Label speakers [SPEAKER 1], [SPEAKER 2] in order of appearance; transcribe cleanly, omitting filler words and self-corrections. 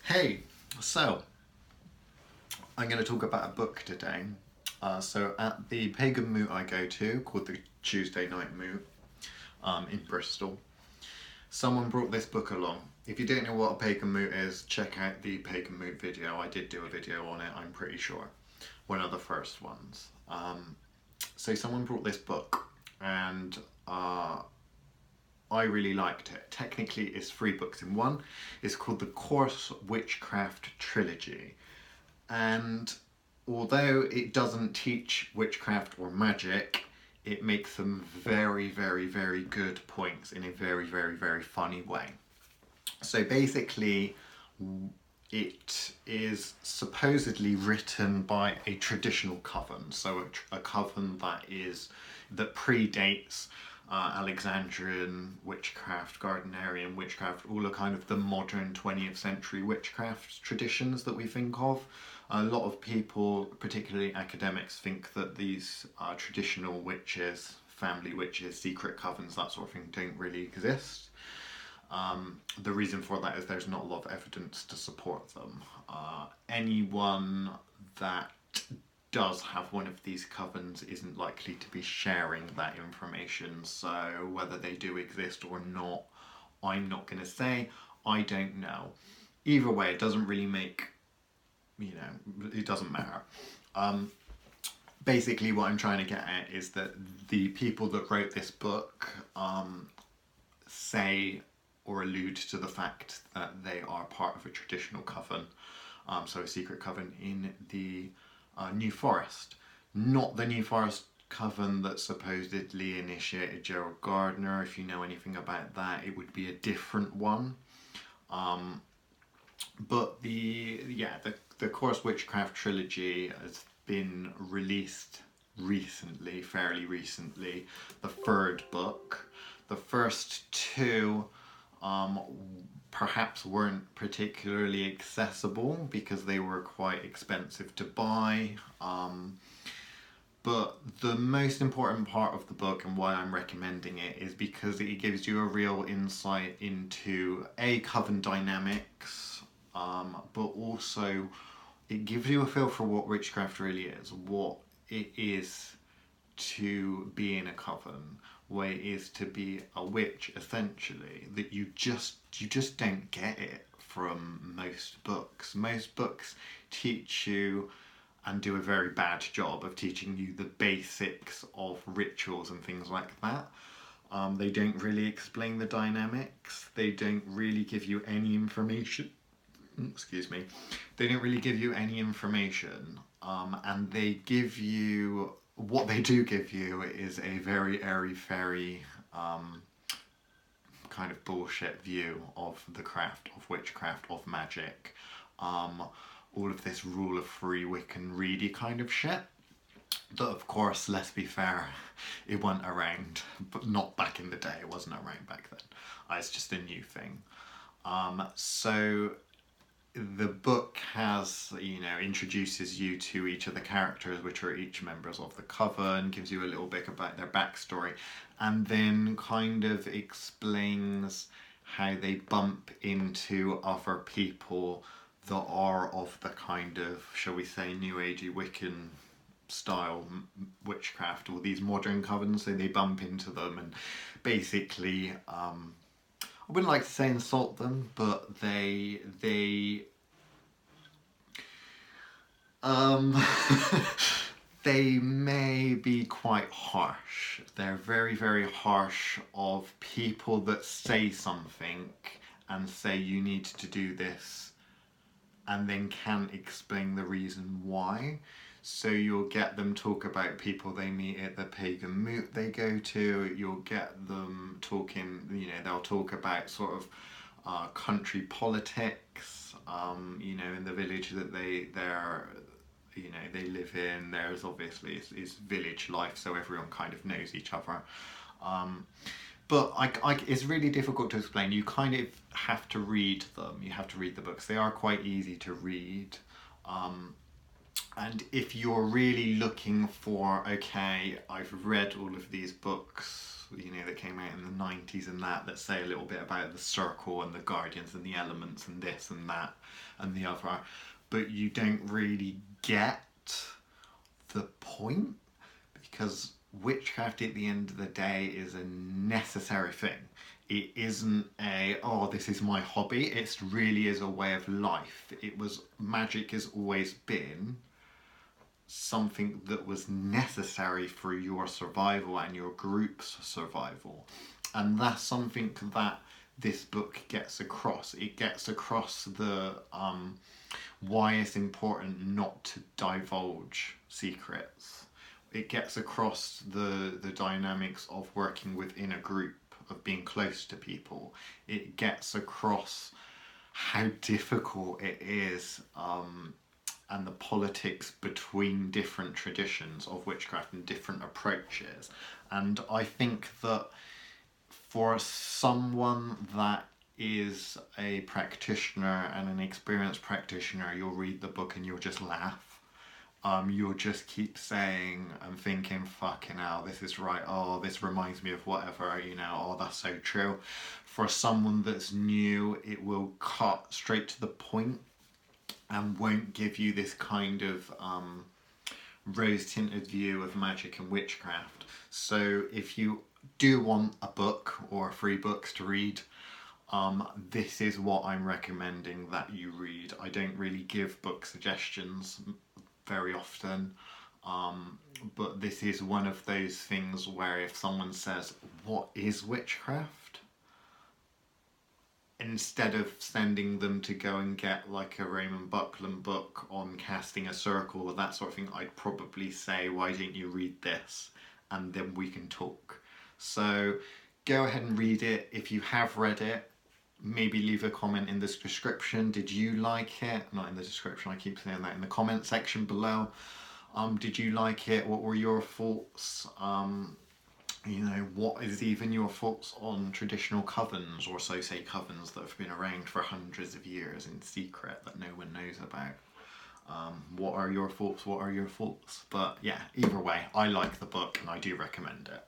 [SPEAKER 1] Hey, so I'm going to talk about a book today. So at the pagan moot I go to, called the Tuesday Night Moot in Bristol, someone brought this book along. If you don't know what a pagan moot is, check out the pagan moot video. I did do a video on it, I'm pretty sure. One of the first ones. So someone brought this book, and I really liked it. Technically, it's 3 books in one. It's called the Coarse Witchcraft Trilogy. And although it doesn't teach witchcraft or magic, it makes some very, very, very good points in a very, very, very funny way. So basically, it is supposedly written by a traditional coven, so a coven that predates Alexandrian witchcraft, Gardnerian witchcraft, all the kind of the modern 20th century witchcraft traditions that we think of. A lot of people, particularly academics, think that these traditional witches, family witches, secret covens, that sort of thing, don't really exist. The reason for that is there's not a lot of evidence to support them. Anyone that does have one of these covens isn't likely to be sharing that information, so whether they do exist or not, I'm not going to say. I don't know. Either way, it doesn't really make, it doesn't matter. Basically, what I'm trying to get at is that the people that wrote this book say or allude to the fact that they are part of a traditional coven, so a secret coven in the New Forest. Not the New Forest coven that supposedly initiated Gerald Gardner. If you know anything about that, it would be a different one. But the Coarse Witchcraft Trilogy has been released recently, fairly recently. The 3rd book. The first 2 perhaps weren't particularly accessible because they were quite expensive to buy. But the most important part of the book, and why I'm recommending it, is because it gives you a real insight into coven dynamics, but also it gives you a feel for what witchcraft really is, what it is to be in a coven, what it is to be a witch, essentially. That you just don't get it from most books. Most books teach you and do a very bad job of teaching you the basics of rituals and things like that. They don't really explain the dynamics. They don't really give you any information. Excuse me. They don't really give you any information, and they give you, what they do give you is a very airy-fairy kind of bullshit view of the craft of witchcraft, of magic. All of this rule of free Wiccan reedy kind of shit. That, of course, let's be fair, it wasn't around, but not back in the day. It wasn't around back then. It's just a new thing. So the book introduces you to each of the characters, which are each members of the coven, gives you a little bit about their backstory, and then kind of explains how they bump into other people that are of the kind of, shall we say, New Agey Wiccan style witchcraft, or these modern covens. So they bump into them and basically, I wouldn't like to say insult them, but they they may be quite harsh. They're very, very harsh of people that say something and say you need to do this and then can't explain the reason why. So you'll get them talk about people they meet at the pagan moot they go to. You'll get them talking, they'll talk about sort of country politics, in the village that they live in. There's obviously it's village life, so everyone kind of knows each other. But it's really difficult to explain. You kind of have to read them. You have to read the books. They are quite easy to read. And if you're really looking for, okay, I've read all of these books, you know, that came out in the 90s and that say a little bit about the circle and the guardians and the elements and this and that and the other, but you don't really get the point, because witchcraft at the end of the day is a necessary thing. It isn't a, oh, this is my hobby. It really is a way of life. Magic has always been something that was necessary for your survival and your group's survival. And that's something that this book gets across. It gets across the why it's important not to divulge secrets. It gets across the dynamics of working within a group, of being close to people. It gets across how difficult it is, and the politics between different traditions of witchcraft and different approaches. And I think that for someone that is a practitioner and an experienced practitioner, you'll read the book and you'll just laugh. You'll just keep saying and thinking, fucking hell, this is right, oh, this reminds me of whatever, you know, oh, that's so true. For someone that's new, it will cut straight to the point and won't give you this kind of rose-tinted view of magic and witchcraft. So if you do want a book or free books to read, this is what I'm recommending that you read. I don't really give book suggestions very often, but this is one of those things where if someone says, what is witchcraft? Instead of sending them to go and get like a Raymond Buckland book on casting a circle or that sort of thing, I'd probably say, why don't you read this and then we can talk. So go ahead and read it. If you have read it, maybe leave a comment in the description. Did you like it? Not in the description, I keep saying that. In the comment section below. Did you like it? What were your thoughts? You know, what is even your thoughts on traditional covens, or so say covens that have been around for hundreds of years in secret that no one knows about? What are your thoughts? What are your thoughts? But yeah, either way, I like the book and I do recommend it.